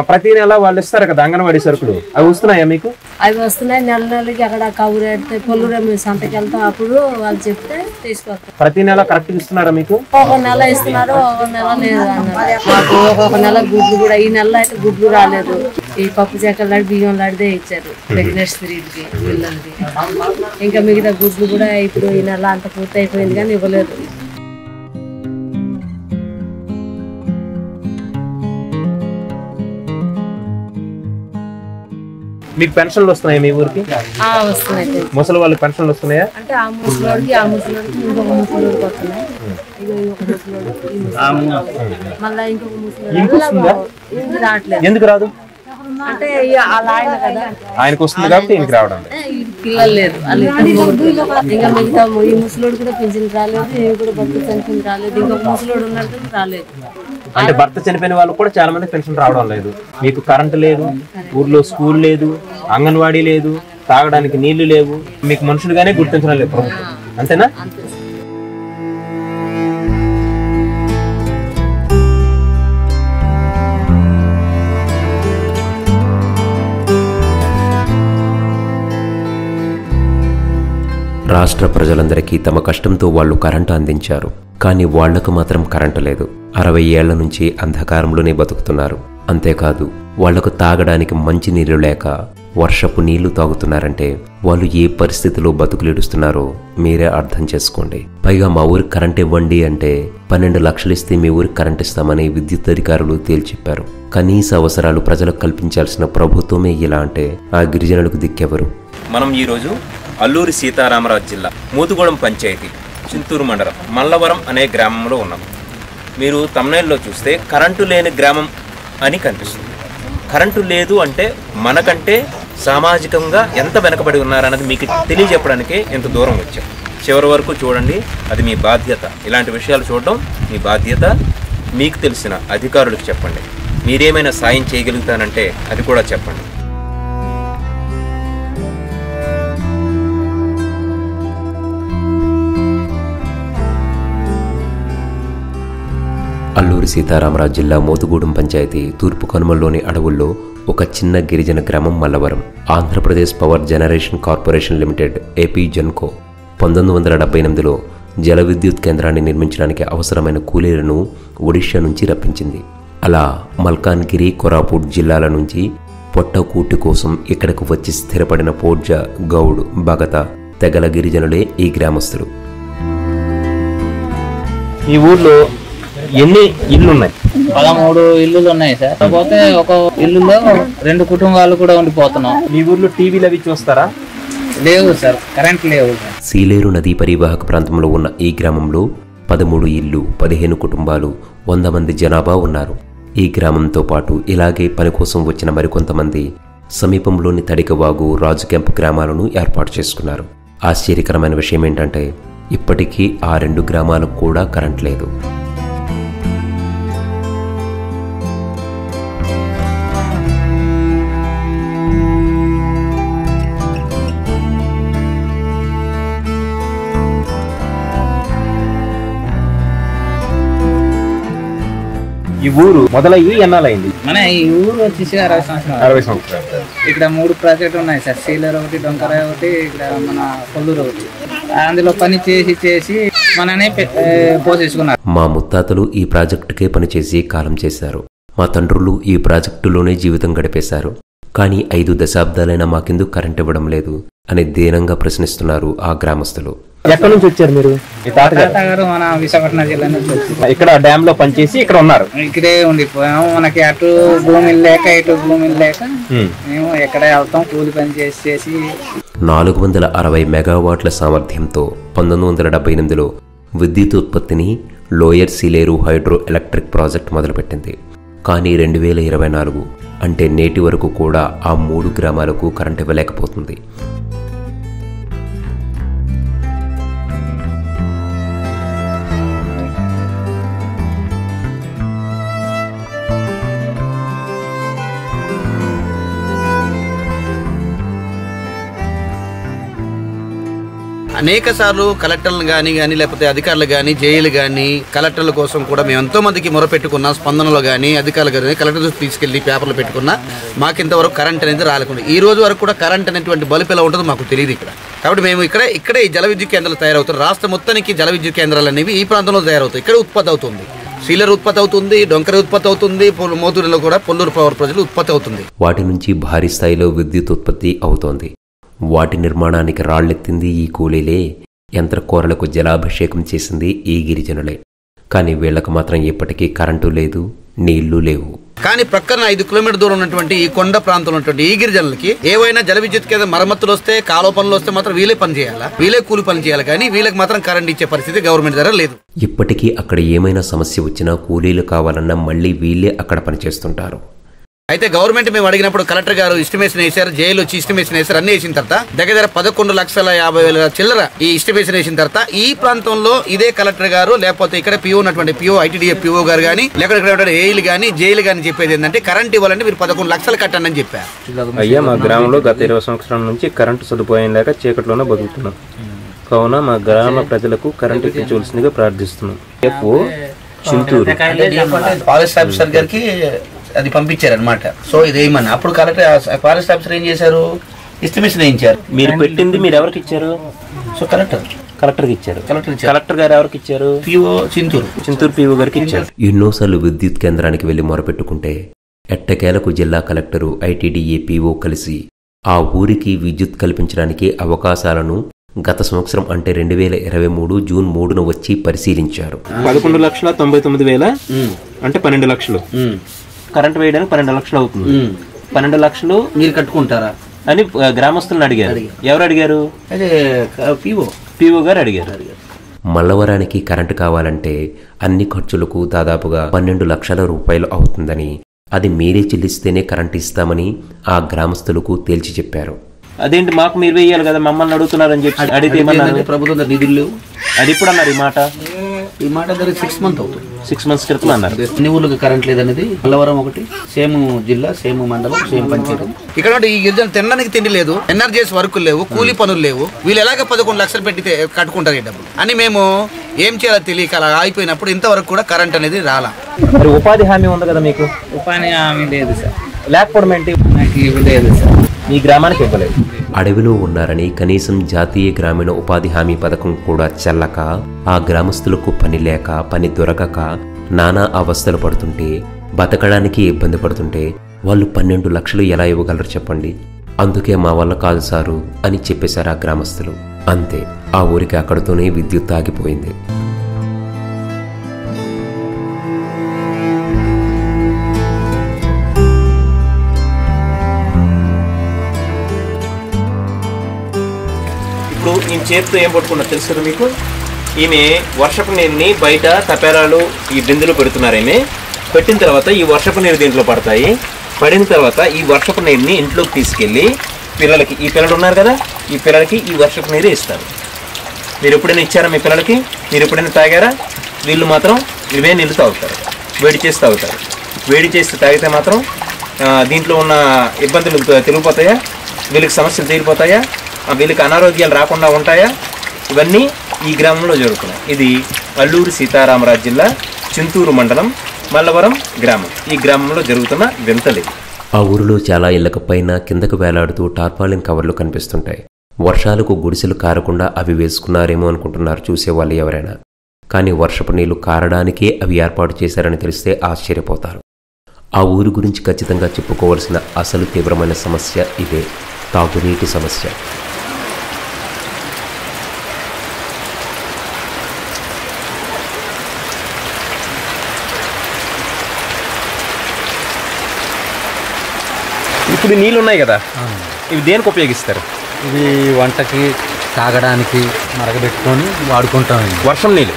Speaker 2: ప్రతి నెల వాళ్ళు ఇస్తారు కదా అంగన్వాడీ సరుకులు, అవి వస్తున్నాయా మీకు?
Speaker 4: అవి వస్తున్నాయి. నెలకి అక్కడ కౌరు పెడితే పొల్లూరు సంతకి వెళ్తాం, అప్పుడు వాళ్ళు చెప్తే తీసుకొస్తాం.
Speaker 2: ప్రతి నెల కరెక్ట్ ఇస్తున్నారా మీకు?
Speaker 4: ఒక నెల ఇస్తున్నారు, ఒక నెల లేదు అన్నారు. మాకు ఒక్కొక్క నెల గుడ్లు కూడా, ఈ నెల అయితే గుడ్లు రాలేదు. ఈ పప్పు చెక్కలాడి బియ్యం లాడితే ఇచ్చారు ప్రెగ్నెంట్ స్త్రీలకి, పిల్లలకి. ఇంకా మిగతా గుడ్లు కూడా ఇప్పుడు ఈ నెల అంత పూర్తి అయిపోయింది కానీ ఇవ్వలేదు.
Speaker 2: మీకు పెన్షన్లు వస్తున్నాయా మీ ఊరికి?
Speaker 4: వస్తున్నాయి.
Speaker 2: ముసలి వాళ్ళకి పెన్షన్లు వస్తున్నాయా?
Speaker 4: అంటే ఆ ముసలోడికి ఇంకొక ముసలోడికి వస్తున్నాయి. మళ్ళీ ఇంకొక ముసలోడికి రావట్లేదు.
Speaker 2: ఎందుకు రాదు?
Speaker 4: అంటే ఆయన కదా,
Speaker 2: ఆయనకు వస్తుంది కాబట్టి ఈయనకి రావడం.
Speaker 4: పిల్లలు లేదు ఇంకా మిగతా ఈ ముసలోడు కూడా పెన్షన్ రాలేదు, నేను కూడా భర్త పెన్షన్ రాలేదు, ఇంకొక ముసలోడు ఉన్నట్టు రాలేదు.
Speaker 2: అంటే భర్త చనిపోయిన వాళ్ళు కూడా చాలా మంది పెన్షన్ రావడం లేదు. మీకు కరెంటు లేదు, ఊర్లో స్కూల్ లేదు, అంగన్వాడీ లేదు, తాగడానికి నీళ్లు లేవు, మీకు మనుషులుగానే గుర్తించడం లేదు ప్రభుత్వం, అంతేనా? రాష్ట్ర ప్రజలందరికీ తమ కష్టంతో వాళ్ళు కరెంటు అందించారు. కానీ వాళ్లకు మాత్రం కరెంటు లేదు. 60 ఏళ్ల నుంచి అంధకారంలోనే బతుకుతున్నారు. అంతేకాదు వాళ్లకు తాగడానికి మంచినీరు లేక వర్షపు నీళ్లు తాగుతున్నారంటే వాళ్ళు ఏ పరిస్థితిలో బతుకులీడుస్తున్నారో మీరే అర్థం చేసుకోండి. పైగా మా ఊరికి కరెంట్ ఇవ్వండి అంటే 12 లక్షలు ఇస్తే మీ ఊరికి కరెంట్ ఇస్తామని విద్యుత్ అధికారులు తేల్చెప్పారు. కనీస అవసరాలు ప్రజలకు కల్పించాల్సిన ప్రభుత్వమే ఇలా అంటే ఆ గిరిజనులకు దిక్కెవరు?
Speaker 7: మనం ఈరోజు అల్లూరి సీతారామరాజు జిల్లా మూతుగూడెం పంచాయతీ చింతూరు మండలం మల్లవరం అనే గ్రామంలో ఉన్నాం. మీరు తమ్నైల్లో చూస్తే కరెంటు లేని గ్రామం అని కనిపిస్తుంది. కరెంటు లేదు అంటే మనకంటే సామాజికంగా ఎంత వెనకబడి ఉన్నారన్నది మీకు తెలియజెప్పడానికే ఎంత దూరం వచ్చాం. చివరి వరకు చూడండి, అది మీ బాధ్యత. ఇలాంటి విషయాలు చూడడం మీ బాధ్యత. మీకు తెలిసిన అధికారులకు చెప్పండి. మీరేమైనా సాయం చేయగలుగుతానంటే అది కూడా చెప్పండి.
Speaker 2: అల్లూరి సీతారామరాజు జిల్లా మోతుగూడెం పంచాయతీ తూర్పు కనుమల్లోని అడవుల్లో ఒక చిన్న గిరిజన గ్రామం Mallavaram. Andhra Pradesh power generation corporation limited AP Genco 1978లో జల విద్యుత్ కేంద్రాన్ని నిర్మించడానికి అవసరమైన కూలీలను ఒడిషా నుంచి రప్పించింది. అలా మల్కాన్గిరి, కొరాపుట్ జిల్లాల నుంచి పొట్టకూటి కోసం ఇక్కడకు వచ్చి స్థిరపడిన పోర్జ, గౌడ్, భగత తెగల గిరిజనులే ఈ గ్రామస్తులు.
Speaker 7: ఈ ఊర్లో ఎన్ని ఇల్లున్నాయి?
Speaker 8: 13 ఇల్లులు ఉన్నాయి సార్. కాకపోతే ఒక ఇల్లులో 2 కుటుంబాలు కూడా ఉండిపోతున్నాం.
Speaker 7: మీ ఊర్లో టీవీలు అవి చూస్తారా?
Speaker 8: లేవు సార్, కరెంట్ లేవు.
Speaker 2: సీలేరు నదీ పరివాహక ప్రాంతంలో ఉన్న ఈ గ్రామంలో 13 ఇళ్ళు, 15 కుటుంబాలు, 100 మంది జనాభా ఉన్నారు. ఈ గ్రామంతో పాటు ఇలాగే పని కోసం వచ్చిన మరికొంతమంది సమీపంలోని తడికవాగు, రాజుకెంప్ గ్రామాలను ఏర్పాటు చేసుకున్నారు. ఆశ్చర్యకరమైన విషయం ఏంటంటే ఇప్పటికీ ఆ 2 గ్రామాలకు కూడా కరెంట్ లేదు.
Speaker 7: ఈ ఊరు మొదలయ్యి ఎన్నాలైంది?
Speaker 8: మన ఈ ఊరు వచ్చేసి 60 సంవత్సరాలు. ఇక్కడ 3 ప్రాజెక్టులు ఉన్నాయి సార్. సీలర్ ఒకటి, డొంకర ఒకటి, ఇక్కడ మన కొల్లూరు ఒకటి. అందులో పని చేసి మననే పోషించుకున్నారు.
Speaker 2: మా ముత్తాతలు ఈ ప్రాజెక్టుకే పనిచేసి కాలం చేశారు. మా తండ్రులు ఈ ప్రాజెక్టులోనే జీవితం గడిపేశారు. కానీ 5 దశాబ్దాలైనా మాకెందుకు కరెంట్ ఇవ్వడం లేదు అని దీనంగా ప్రశ్నిస్తున్నారు ఆ గ్రామస్తులు.
Speaker 7: ఎక్కడి నుంచి వచ్చారు మీరు?
Speaker 8: తాతగారు మన విశాఖపట్నం జిల్లా నుంచి వచ్చారు.
Speaker 7: ఇక్కడ డ్యామ్ లో పనిచేసి ఇక్కడ ఉన్నారు.
Speaker 8: ఇక్కడే ఉండిపోయాము. మనకి అటు భూమి లేక ఇటు భూమి లేక మేము ఎక్కడ వెళ్తాం, కూలి పని చేసి
Speaker 2: 460 మెగావాట్ల సామర్థ్యంతో 1978లో విద్యుత్ ఉత్పత్తిని lower Sileru hydro electric project మొదలుపెట్టింది. కానీ 2024 అంటే నేటి వరకు కూడా ఆ 3 గ్రామాలకు కరెంట్ ఇవ్వలేకపోతుంది.
Speaker 3: అనేక సార్లు కలెక్టర్లు కానీ లేకపోతే అధికారులు కానీ, జేఈలు కానీ, కలెక్టర్ల కోసం కూడా మేము ఎంతో మందికి మొరపెట్టుకున్నాం. స్పందనలో కానీ అధికారులు కానీ కలెక్టర్ తీసుకెళ్లి పేపర్లు పెట్టుకున్నా మాకు ఇంతవరకు కరెంట్ అనేది రాలేకుండా. ఈ రోజు వరకు కూడా కరెంట్ అనేటువంటి బల్బ్ ఎలా ఉంటుందో మాకు తెలియదు ఇక్కడ. కాబట్టి మేము ఇక్కడే ఈ జల విద్యుత్ కేంద్రాలు తయారవుతాయి. రాష్ట్ర మొత్తానికి జల విద్యుత్ కేంద్రాలు అనేవి ఈ ప్రాంతంలో తయారవుతాయి. ఇక్కడ ఉత్పత్తి అవుతుంది. సీలర్ ఉత్పత్తి అవుతుంది, డొంకర ఉత్పత్తి అవుతుంది, మోతూరులో కూడా పొల్లూరు పవర్ ప్రజలు ఉత్పత్తి అవుతుంది.
Speaker 2: వాటి నుంచి భారీ స్థాయిలో విద్యుత్ ఉత్పత్తి అవుతోంది. వాటి నిర్మాణానికి రాళ్లెత్తింది ఈ కూలీలే. యంత్రకోరలకు జలాభిషేకం చేసింది ఈ గిరిజనులే. కానీ వీళ్లకు మాత్రం ఇప్పటికీ కరెంటు లేదు, నీళ్లు లేవు.
Speaker 3: కానీ ప్రక్కన 5 కిలోమీటర్ దూరం ఉన్నటువంటి ఈ కొండ ప్రాంతంలో ఉన్నటువంటి ఈ గిరిజనులకి ఏవైనా జల విద్యుత్ కేంద్రం మరమ్మతులు వస్తే, కాలువ పనులు వస్తే మాత్రం వీలే పని చేయాలా, వీలే కూలి పని చేయాలి. కానీ వీళ్ళకి మాత్రం కరెంట్ ఇచ్చే పరిస్థితి గవర్నమెంట్ దగ్గర లేదు.
Speaker 2: ఇప్పటికీ అక్కడ ఏమైనా సమస్య వచ్చినా కూలీలు కావాలన్నా మళ్లీ వీళ్ళే అక్కడ పనిచేస్తుంటారు.
Speaker 3: అయితే గవర్నమెంట్ మేము అడిగినప్పుడు కలెక్టర్ గారు ఎస్టిమేషన్ వేశారు, జైలు వచ్చి ఎస్టిమేషన్ వేశారు. అన్ని వేసిన తర్వాత దగ్గర 11,50,000 చిల్లర ఈ ఎస్టిమేషన్ వేసిన తర్వాత ఈ ప్రాంతంలో ఇదే కలెక్టర్ గారు లేకపోతే ఇక్కడ పిఓ ఉన్నటువంటి పిఓ, ఐటీడీఎఫ్ పిఓ గారు కానీ లేకపోతే ఏఈలు కానీ జైలు కానీ చెప్పేది ఏంటంటే కరెంట్ ఇవ్వాలంటే మీరు 11 లక్షలు కట్టండి అని చెప్పారు.
Speaker 7: అయ్యా, మా గ్రామంలో గత 20 సంవత్సరాల నుంచి కరెంటు సదుపాయం లేక చీకట్లోనే బతుకుతున్నాం. కావున మా గ్రామ ప్రజలకు కరెంటు ఇప్పించవలసిందిగా ప్రార్థిస్తున్నాం. చింతూరు
Speaker 3: ఫారెస్ట్ ఆఫీసర్ గారికి అది పంపించారనమాట. సో ఇదేమన్నా అప్పుడు కలెక్టర్ ఫారెస్ట్ ఆఫీసర్ ఏం చేశారు, ఎస్టిమేషన్ వేయించారు.
Speaker 7: మీరు పెట్టింది మీరు ఎవరికి ఇచ్చారు?
Speaker 3: సో కలెక్టర్కి ఇచ్చారు.
Speaker 7: కలెక్టర్ గారు ఎవరికి ఇచ్చారు?
Speaker 3: పిఓ చింతూరు
Speaker 7: పిఓ గారికి ఇచ్చారు.
Speaker 2: ఎన్నోసార్లు విద్యుత్ కేంద్రానికి వెళ్లి మొరపెట్టుకుంటే ఎట్టకేలకు జిల్లా కలెక్టరు ఐటీడీఏ పీఓ కలిసి ఆ ఊరికి విద్యుత్ కల్పించడానికి అవకాశాలను గత సంవత్సరం అంటే 2023 జూన్ 3న వచ్చి పరిశీలించారు.
Speaker 7: 11,99,000 అంటే 12 లక్షలు కరెంట్ వేయడానికి 12 లక్షలు అవుతుంది. 12 లక్షలు
Speaker 3: మీరు కట్టుకుంటారా
Speaker 7: అని గ్రామస్తులను అడిగారు. ఎవరు అడిగారు?
Speaker 3: అదే
Speaker 7: పీఓ గారు అడిగారు.
Speaker 2: మల్లవరానికి కరెంటు కావాలంటే అన్ని ఖర్చులకు దాదాపుగా 12 లక్షల రూపాయలు అవుతుందని, అది మీరే చెల్లిస్తేనే కరెంటు ఇస్తామని ఆ గ్రామస్తులకు తేల్చి చెప్పారు.
Speaker 7: అదేంటి మాకు మీరు వేయాలి కదా, మమ్మల్ని అడుగుతున్నారని చెప్పి అడిగితే
Speaker 3: ప్రభుత్వం నిధులు లేవు.
Speaker 7: అది ఇప్పుడు అన్నారు
Speaker 3: ఈ మాట 6 మంత్ అవుతుంది.
Speaker 7: 6 మంత్స్ క్రితం అన్నారు.
Speaker 3: అన్ని ఊళ్ళకి కరెంట్ లేదనేది. మల్లవరం ఒకటి, సేమ్ జిల్లా, సేమ్ మండలం, సేమ్ పంచాయతీ. ఇక్కడ ఈ గిరిజన తినడానికి తిండి లేదు, ఎన్ఆర్జీఎస్ వర్కులు లేవు, కూలీ పనులు లేవు. వీళ్ళు ఎలాగ 11 లక్షలు పెట్టి కట్టుకుంటారు ఈ డబ్బులు అని మేము ఏం చేయాలో తెలియక అలా ఆగిపోయినప్పుడు ఇంతవరకు కూడా కరెంట్ అనేది రాలా.
Speaker 7: మరి ఉపాధి హామీ ఉంది కదా మీకు?
Speaker 8: ఉపాధి హామీ లేదు సార్.
Speaker 7: లేకపోవడం ఏంటి?
Speaker 8: నాకు లేదు సార్.
Speaker 7: ఈ గ్రామానికి ఇవ్వలేదు.
Speaker 2: అడవిలో ఉన్నారని కనీసం జాతీయ గ్రామీణ ఉపాధి హామీ పథకం కూడా చెల్లక, ఆ గ్రామస్తులకు పని లేక, పని దొరకక నానా అవస్థలు పడుతుంటే, బతకడానికి ఇబ్బంది పడుతుంటే వాళ్ళు 12 లక్షలు ఎలా ఇవ్వగలరు చెప్పండి? అందుకే మా వల్ల కాదు సారు అని చెప్పేశారు ఆ గ్రామస్తులు. అంతే, ఆ ఊరికి అక్కడితోనే విద్యుత్ ఆగిపోయింది.
Speaker 7: ఇప్పుడు ఈయన చేతితో ఏం పట్టుకున్నా తెలుసు కదా మీకు? ఈమె వర్షపు నీరుని బయట తపేరాలు ఈ బిందులు పెడుతున్నారు. ఈమె పెట్టిన తర్వాత ఈ వర్షపు నీరు దీంట్లో పడతాయి. పడిన తర్వాత ఈ వర్షపు నీరుని ఇంట్లోకి తీసుకెళ్ళి పిల్లలకి, ఈ పిల్లలు ఉన్నారు కదా, ఈ పిల్లలకి ఈ వర్షపు నీరు ఇస్తారు. మీరు ఎప్పుడైనా ఇచ్చారా మీ పిల్లలకి? మీరు ఎప్పుడైనా తాగారా? వీళ్ళు మాత్రం ఇవే నీళ్ళు తాగుతారు, వేడి చేసి తాగుతారు. వేడి చేసి తాగితే మాత్రం దీంట్లో ఉన్న ఇబ్బందులు తొలగిపోతాయా? వీళ్ళకి సమస్యలు తీరిపోతాయా? వీళ్ళకి అనారోగ్యాలు రాకుండా ఉంటాయా? ఇవన్నీ ఈ గ్రామంలో జరుగుతున్నాయి. ఇది అల్లూరి సీతారామరాజు జిల్లా చింతూరు మండలం మల్లవరం గ్రామం. ఈ గ్రామంలో జరుగుతున్న వింతలు.
Speaker 2: ఆ ఊరిలో చాలా ఇళ్లకు పైన కిందకు వేలాడుతూ టార్పాలిన్ కవర్లు కనిపిస్తుంటాయి. వర్షాలకు గుడిసెలు కారకుండా అవి వేసుకున్నారేమో అనుకుంటున్నారు చూసేవాళ్ళు ఎవరైనా. కానీ వర్షపు నీళ్లు కారడానికే అవి ఏర్పాటు చేశారని తెలిస్తే ఆశ్చర్యపోతారు. ఆ ఊరి గురించి ఖచ్చితంగా చెప్పుకోవాల్సిన అసలు తీవ్రమైన సమస్య ఇదే, తాగునీటి సమస్య.
Speaker 7: ఇప్పుడు నీళ్ళు ఉన్నాయి కదా, ఇవి దేనికి ఉపయోగిస్తారు?
Speaker 5: ఇవి వంటకి, తాగడానికి మరగబెట్టుకొని వాడుకుంటామండి.
Speaker 7: వర్షం నీళ్ళు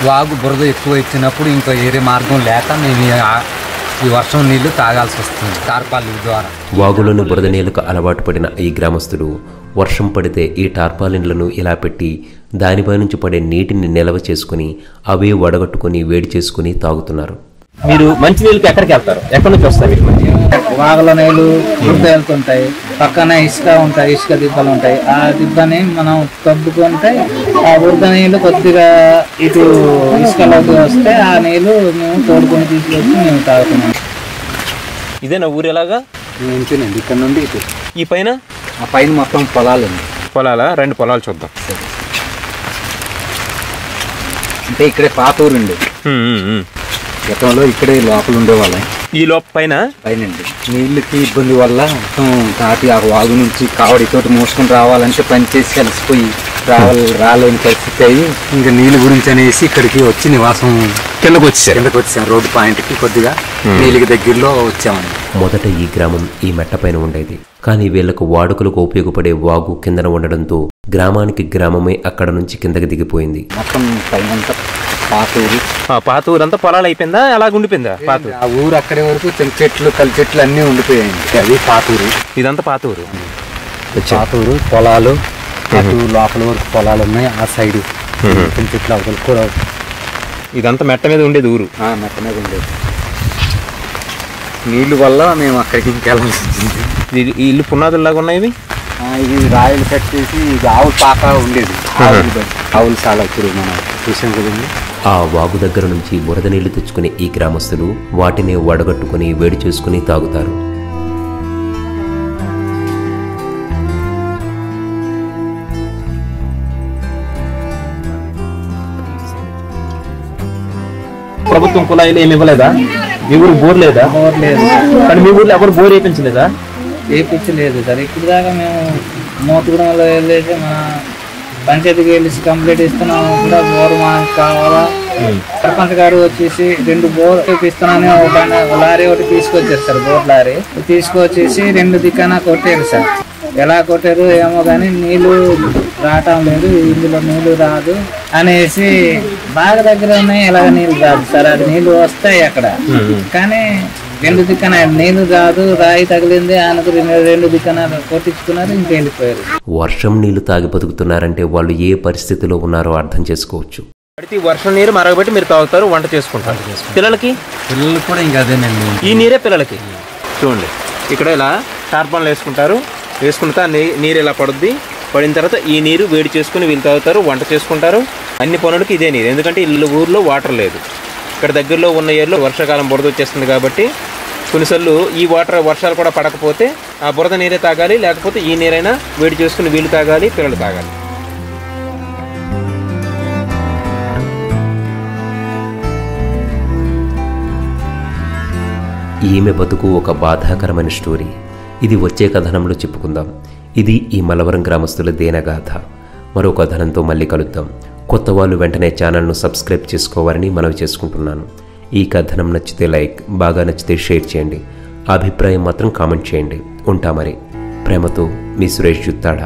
Speaker 5: వాగు బురద ఎక్కువ ఇచ్చినప్పుడు ఇంకా వేరే మార్గం లేక మేము ఈ వర్షం నీళ్లు తాగాల్సి వస్తుంది టార్పాలిన్ ద్వారా.
Speaker 2: వాగులను బురద నీళ్లకు అలవాటు పడిన ఈ గ్రామస్తులు వర్షం పడితే ఈ టార్పాలిన్లను ఇలా పెట్టి దానిపై నుంచి పడే నీటిని నిల్వ చేసుకుని అవే వడగట్టుకుని వేడి చేసుకుని తాగుతున్నారు.
Speaker 7: మీరు మంచి నీళ్ళకి ఎక్కడికి వెళ్తారు? ఎక్కడి నుంచి వస్తాయి మీకు మంచి నీళ్ళు?
Speaker 8: వాగుల నీళ్ళు బురద వెళ్తుంటాయి, పక్కన ఇసుక ఉంటాయి, ఇసుక దిబ్బలు ఉంటాయి. ఆ దిబ్బని మనం తవ్వుకుంటే ఆ బురద నీళ్ళు కొద్దిగా ఇటు ఇసుకలోకి వస్తే ఆ నీళ్ళు మేము తోడుకొని తీసుకొచ్చి మేము తాగుతున్నాం.
Speaker 7: ఇదేనా ఊరు? ఎలాగా
Speaker 5: ఇంతేనండి, ఇక్కడ నుండి ఇటు.
Speaker 7: ఈ పైన?
Speaker 5: ఆ పైన మొత్తం పొలాలండి.
Speaker 7: పొలాలా? 2 పొలాలు చూద్దాం.
Speaker 5: అంటే ఇక్కడే పాత ఊరండి. గతంలో ఇక్కడే లోపల ఉండేవాళ్ళం.
Speaker 7: ఈ లోప పైన
Speaker 5: పైనండి నీళ్ళకి ఇబ్బంది వల్ల దాటి ఆ వాగు నుంచి కావడితోటి మోసుకొని రావాలంటే పని చేసి కలిసిపోయి రాలేని పరిస్థితి అయ్యి ఇంకా నీళ్ళ గురించి అనేసి ఇక్కడికి వచ్చి నివాసం కిందకు వచ్చాం. రోడ్డు పాయింట్కి కొద్దిగా నీళ్ళకి దగ్గరలో వచ్చామండి.
Speaker 2: మొదట ఈ గ్రామం ఈ మెట్టపైన ఉండేది. కానీ వీళ్లకు వాడుకలకు ఉపయోగపడే వాగు కిందన ఉండడంతో గ్రామానికి గ్రామమే అక్కడ నుంచి కిందకి దిగిపోయింది.
Speaker 5: మొత్తం పైన
Speaker 7: పాత ఊరంతా పొలాలు అయిపోయిందా? అలాగ ఉండిపోయిందా పాత?
Speaker 5: ఆ ఊరు అక్కడే వరకు చిన్న చెట్లు, కలి చెట్లు అన్నీ ఉండిపోయాయండి. అది పాత ఊరు.
Speaker 7: ఇదంతా పాత ఊరు.
Speaker 5: పొలాలు లోపల వరకు పొలాలు ఉన్నాయి. ఆ సైడ్ చిన్న చెట్లు అవతల కూడా.
Speaker 7: ఇదంతా మెట్ట మీద ఉండేది ఊరు.
Speaker 5: మెట్ట మీద ఉండేది. నీళ్ళు వల్ల మేము అక్కడికి ఇంకెళ్ళాల్సి వచ్చింది.
Speaker 7: ఈ ఇల్లు పునాదుల్లాగా ఉన్నాయి.
Speaker 5: ఇది రాయలు కట్టేసి ఇది ఆవులు పాక ఉండేది. ఆవులు చాలా ఇప్పుడు మనం చూసాం కదండి.
Speaker 2: ఆ వాగు దగ్గర నుంచి బురద నీళ్లు తెచ్చుకునే ఈ గ్రామస్తులు వాటిని వడగట్టుకుని వేడి చేసుకుని తాగుతారు.
Speaker 7: ప్రభుత్వం కుళాయిలు ఏమి ఇవ్వలేదా?
Speaker 9: మీ ఊరికి బోర్ లేదా?
Speaker 8: బోర్ లేదు.
Speaker 9: కానీ మీ ఊర్లో ఎవరు బోర్ వేయించలేదా?
Speaker 8: వేయించలేదు సార్. ఇప్పుడు దాకా మేము మోతుగూడెంలో వెళ్ళేసి మన పంచాయతీకి వెళ్ళి కంప్లీట్ ఇస్తున్నాము కూడా బోర్ మనకు కావాలా. సర్పంచ్ గారు వచ్చేసి 2 బోర్ ఇస్తున్నాను లారీ ఒకటి తీసుకొచ్చారు సార్. బోర్ లారీ తీసుకొచ్చేసి 2 దిక్కున కొట్టారు సార్. ఎలా కొట్టారు ఏమో కానీ నీళ్లు రావటం లేదు, ఇందులో నీళ్లు రాదు అనేసి బాగా దగ్గర ఉన్నాయి. ఎలాగ నీళ్లు రాదు సార్, అది నీళ్లు వస్తాయి అక్కడ కానీ 2 దిక్కున నీళ్లు రాదు. రాయి తగిలింది ఆయనకు 2 దిక్కున కొట్టించుకున్నారు, ఇంకా వెళ్ళిపోయారు.
Speaker 2: వర్షం నీళ్లు తాగి బతుకుతున్నారంటే వాళ్ళు ఏ పరిస్థితిలో ఉన్నారో అర్థం చేసుకోవచ్చు.
Speaker 7: పడితే వర్షం నీరు మరగబెట్టి మీరు తాగుతారు, వంట చేసుకుంటారు. పిల్లలు
Speaker 5: కూడా ఇంకా అదే
Speaker 7: ఈ నీరే పిల్లలకి. చూడండి ఇక్కడ ఇలా టార్పాన్లు వేసుకుంటారు, వేసుకుంటే నీరు ఇలా పడుద్ది. పడిన తర్వాత ఈ నీరు వేడి చేసుకుని వీళ్ళు తాగుతారు, వంట చేసుకుంటారు. అన్ని పనులకి ఇదే నీరు. ఎందుకంటే ఊర్లో వాటర్ లేదు. ఇక్కడ దగ్గరలో ఉన్న ఏర్లో వర్షాకాలం బురద వచ్చేస్తుంది కాబట్టి కొన్నిసార్లు ఈ వర్షాలు కూడా పడకపోతే ఆ బురద నీరే తాగాలి, లేకపోతే ఈ నీరైనా వేడి చేసుకుని వీళ్ళు తాగాలి, పిల్లలు తాగాలి.
Speaker 2: ఈమె బతుకు ఒక బాధాకరమైన స్టోరీ. ఇది వచ్చే కథనంలో చెప్పుకుందాం. ఇది ఈ మల్లవరం గ్రామస్తుల దేనగాథ. మరో కథనంతో మళ్ళీ కలుద్దాం. కొత్త వాళ్ళు వెంటనే ఛానల్ను సబ్స్క్రైబ్ చేసుకోవాలని మనవి చేసుకుంటున్నాను. ఈ కథనం నచ్చితే లైక్, బాగా నచ్చితే షేర్ చేయండి. అభిప్రాయం మాత్రం కామెంట్ చేయండి. ఉంటా మరి. ప్రేమతో మీ సురేష్ జుత్తాడ.